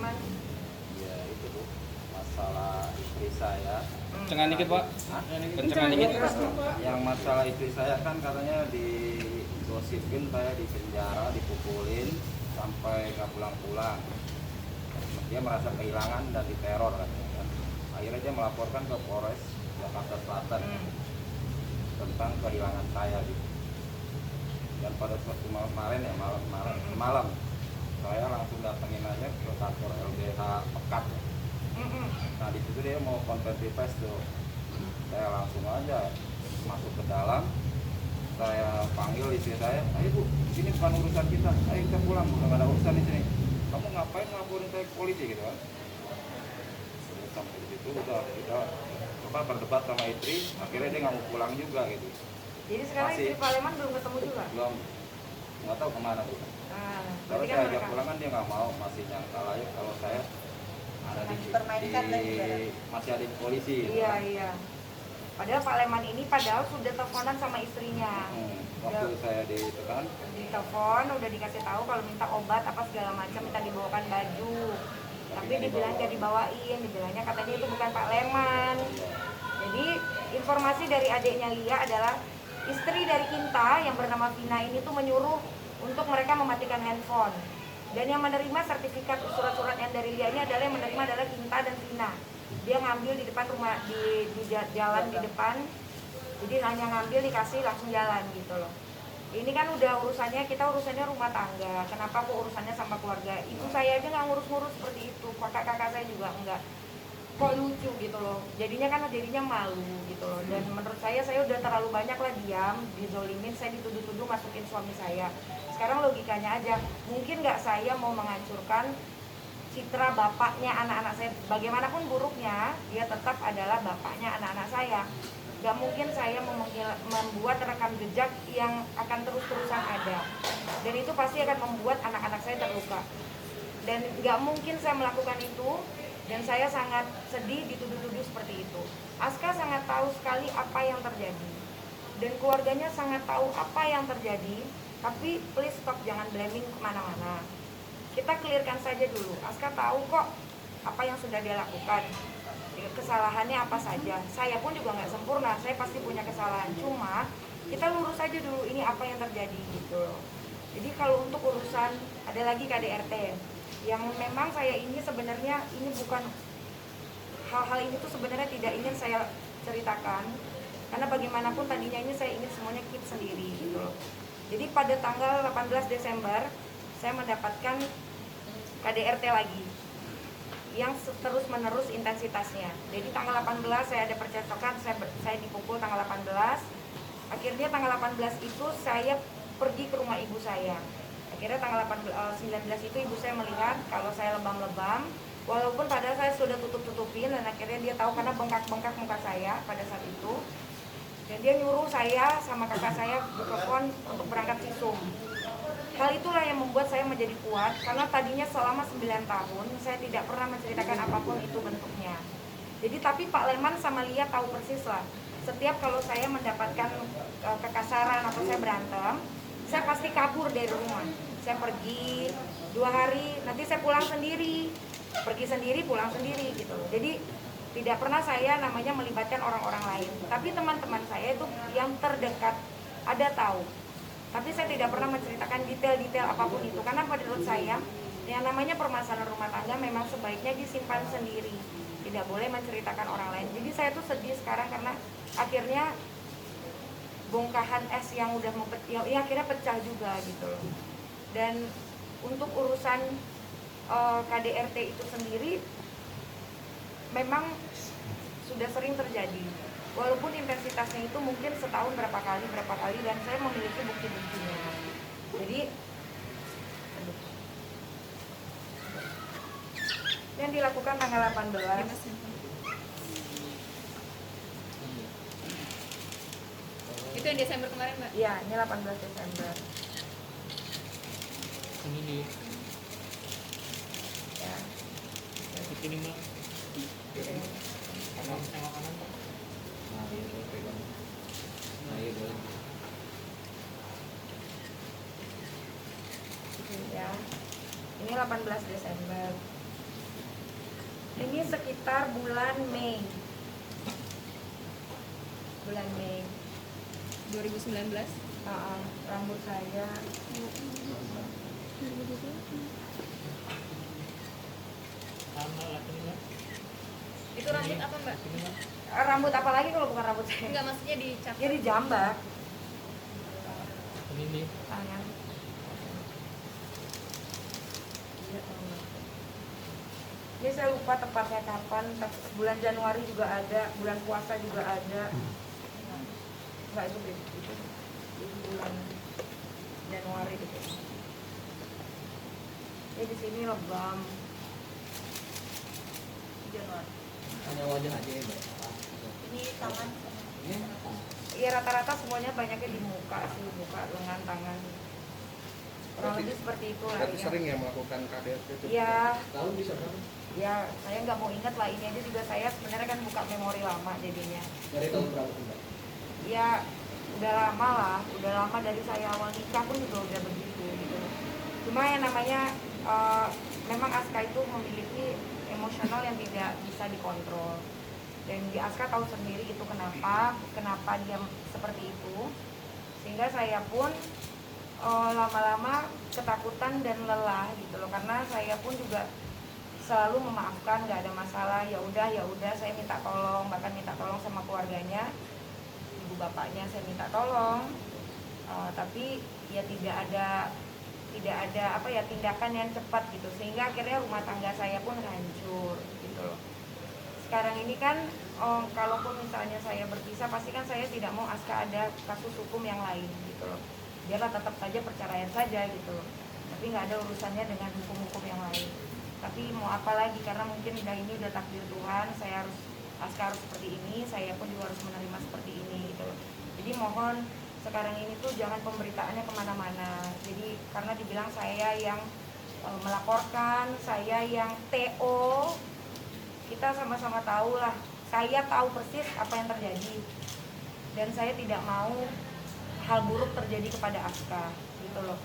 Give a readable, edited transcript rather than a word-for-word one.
Arman? Ya itu Bu, masalah istri saya. Kencengan dikit Pak. Kencengan dikit. Yang masalah istri saya kan katanya digosipin saya di penjara, dipukulin sampai nggak pulang-pulang. Dia merasa kehilangan dan diteror katanya kan. Akhirnya dia melaporkan ke Polres Jakarta Selatan tentang kehilangan saya gitu. Dan pada suatu malam kemarin ya malam saya langsung datengin aja ke kantor LBH Pekat. Nah di situ dia mau konferensi pers tuh. Saya langsung aja masuk ke dalam. Saya panggil istri saya, ayo Bu, ini bukan urusan kita, ayo kita pulang, udah gak ada urusan di sini. Kamu ngapain ngelaporin saya ke polisi gitu kan? Sampai di situ udah coba berdebat sama istri, akhirnya dia nggak mau pulang juga gitu. Jadi sekarang istri Pak Leman belum ketemu juga? Belum, nggak tahu kemana Bu. Kalau saya ajak pulang kan dia nggak mau, masih nyangka aja kalau saya ada masih ada di polisi. Iya iya. Padahal Pak Leman ini sudah teleponan sama istrinya. Waktu saya ditekan, Ditelepon, udah dikasih tahu kalau minta obat apa segala macam, minta dibawakan baju. Tapi dibilang gak dibawain, dibilangnya katanya itu bukan Pak Leman. Jadi informasi dari adiknya Lia adalah istri dari Kinta yang bernama Vina ini tuh menyuruh untuk mereka mematikan handphone. Dan yang menerima sertifikat surat-surat yang dari Lia ini adalah yang menerima adalah Kinta dan Vina. Dia ngambil di depan rumah, di jalan di depan, jadi hanya ngambil dikasih langsung jalan gitu loh. Ini kan udah urusannya rumah tangga, kenapa kok urusannya sama keluarga? Ibu saya aja nggak ngurus-ngurus seperti itu, kakak-kakak saya juga enggak. Kok lucu gitu loh, jadinya malu gitu loh. Dan menurut saya udah terlalu banyak lah diam, dizolimin, saya dituduh-tuduh masukin suami saya. Sekarang logikanya aja, mungkin nggak saya mau menghancurkan citra bapaknya anak-anak saya. Bagaimanapun buruknya, dia tetap adalah bapaknya anak-anak saya. Gak mungkin saya membuat rekam jejak yang akan terus-terusan ada. Dan itu pasti akan membuat anak-anak saya terluka. Dan gak mungkin saya melakukan itu. Dan saya sangat sedih dituduh-tuduh seperti itu. Aska sangat tahu sekali apa yang terjadi. Dan keluarganya sangat tahu apa yang terjadi. Tapi please stop, jangan blaming kemana-mana. Kita clearkan saja dulu. Aska tahu kok apa yang sudah dia lakukan, kesalahannya apa saja. Saya pun juga nggak sempurna, saya pasti punya kesalahan. Cuma kita lurus aja dulu ini apa yang terjadi gitu loh. Jadi kalau untuk urusan ada lagi KDRT yang memang saya ini sebenarnya ini bukan hal-hal ini tuh sebenarnya tidak ingin saya ceritakan karena bagaimanapun tadinya ini saya ingin semuanya keep sendiri gitu loh. Jadi pada tanggal 18 Desember saya mendapatkan KDRT lagi yang terus menerus intensitasnya. Jadi tanggal 18 saya ada percakapan, saya dipukul tanggal 18. Akhirnya tanggal 18 itu saya pergi ke rumah ibu saya. Akhirnya tanggal 19 itu ibu saya melihat kalau saya lebam-lebam, walaupun padahal saya sudah tutup-tutupin, dan akhirnya dia tahu karena bengkak-bengkak muka saya pada saat itu. Dan dia nyuruh saya sama kakak saya bertelepon untuk berangkat visum. Hal itulah yang membuat saya menjadi kuat, karena tadinya selama 9 tahun saya tidak pernah menceritakan apapun itu bentuknya. Jadi tapi Pak Leman sama Lia tahu persis lah. Setiap kalau saya mendapatkan kekasaran atau saya berantem, saya pasti kabur dari rumah. Saya pergi 2 hari, nanti saya pulang sendiri, pergi sendiri, pulang sendiri gitu. Jadi tidak pernah saya namanya melibatkan orang-orang lain. Tapi teman-teman saya itu yang terdekat ada tahu. Tapi saya tidak pernah menceritakan detail-detail apapun itu. Karena menurut saya, yang namanya permasalahan rumah tangga memang sebaiknya disimpan sendiri. Tidak boleh menceritakan orang lain. Jadi saya tuh sedih sekarang karena akhirnya bongkahan es yang udah akhirnya pecah juga gitu loh. Dan untuk urusan KDRT itu sendiri memang sudah sering terjadi. Walaupun intensitasnya itu mungkin setahun berapa kali dan saya memiliki bukti-buktinya. Jadi yang dilakukan tanggal 18. Itu yang Desember kemarin, Mbak? Iya, ini 18 Desember. Ini di Ya. ini Mbak. Enak. Yang makanan Pak. nah iya pegang. Nah iya boleh. Ya. Ini 18 Desember. sekitar bulan Mei. Bulan Mei. 2019. Rambut saya Sama laki ini, Mbak. Itu rambut apa mbak? Ini, Mbak. rambut apa lagi kalau bukan rambut saya? Enggak, maksudnya dicap. Ya dijambak Ini nih. tangan. Ini saya lupa tepatnya kapan, bulan Januari juga ada, bulan puasa juga ada. Enggak, itu bulan Januari gitu. Ini di sini lebam. Januari. Hanya wajah aja ya, Mbak. Ini tangan. Iya, rata-rata semuanya banyaknya di muka sih, muka, lengan, tangan. Kurang lebih seperti itu lah Berarti ya. sering ya melakukan KDRT itu? Iya. Tahu bisa kan? Ya, saya nggak mau ingat lah, ini aja juga saya sebenarnya kan buka memori lama jadinya. Dari tahun berapa tuh, Mbak? Ya, udah lama lah, udah lama dari saya awal nikah pun juga udah begitu gitu. Cuma yang namanya memang Aska itu memiliki emosional yang tidak bisa dikontrol. Dan di Aska tahu sendiri itu kenapa dia seperti itu. Sehingga saya pun lama-lama ketakutan dan lelah gitu loh, karena saya pun juga selalu memaafkan, nggak ada masalah, ya udah saya minta tolong, bahkan minta tolong sama keluarganya, ibu bapaknya saya minta tolong, tapi ya tidak ada apa ya tindakan yang cepat gitu, sehingga akhirnya rumah tangga saya pun hancur gitu loh. Sekarang ini kan kalaupun misalnya saya berpisah, pasti kan saya tidak mau Aska ada kasus hukum yang lain gitu loh, biarlah tetap saja perceraian saja gitu loh, tapi nggak ada urusannya dengan hukum-hukum yang lain. Tapi mau apa lagi, karena mungkin ini udah takdir Tuhan, Aska harus seperti ini, saya pun juga harus menerima seperti ini gitu loh. Jadi mohon sekarang ini tuh jangan pemberitaannya kemana-mana. Jadi karena dibilang saya yang melaporkan, saya yang TO, kita sama-sama tahu lah, saya tahu persis apa yang terjadi, dan saya tidak mau hal buruk terjadi kepada Aska gitu loh.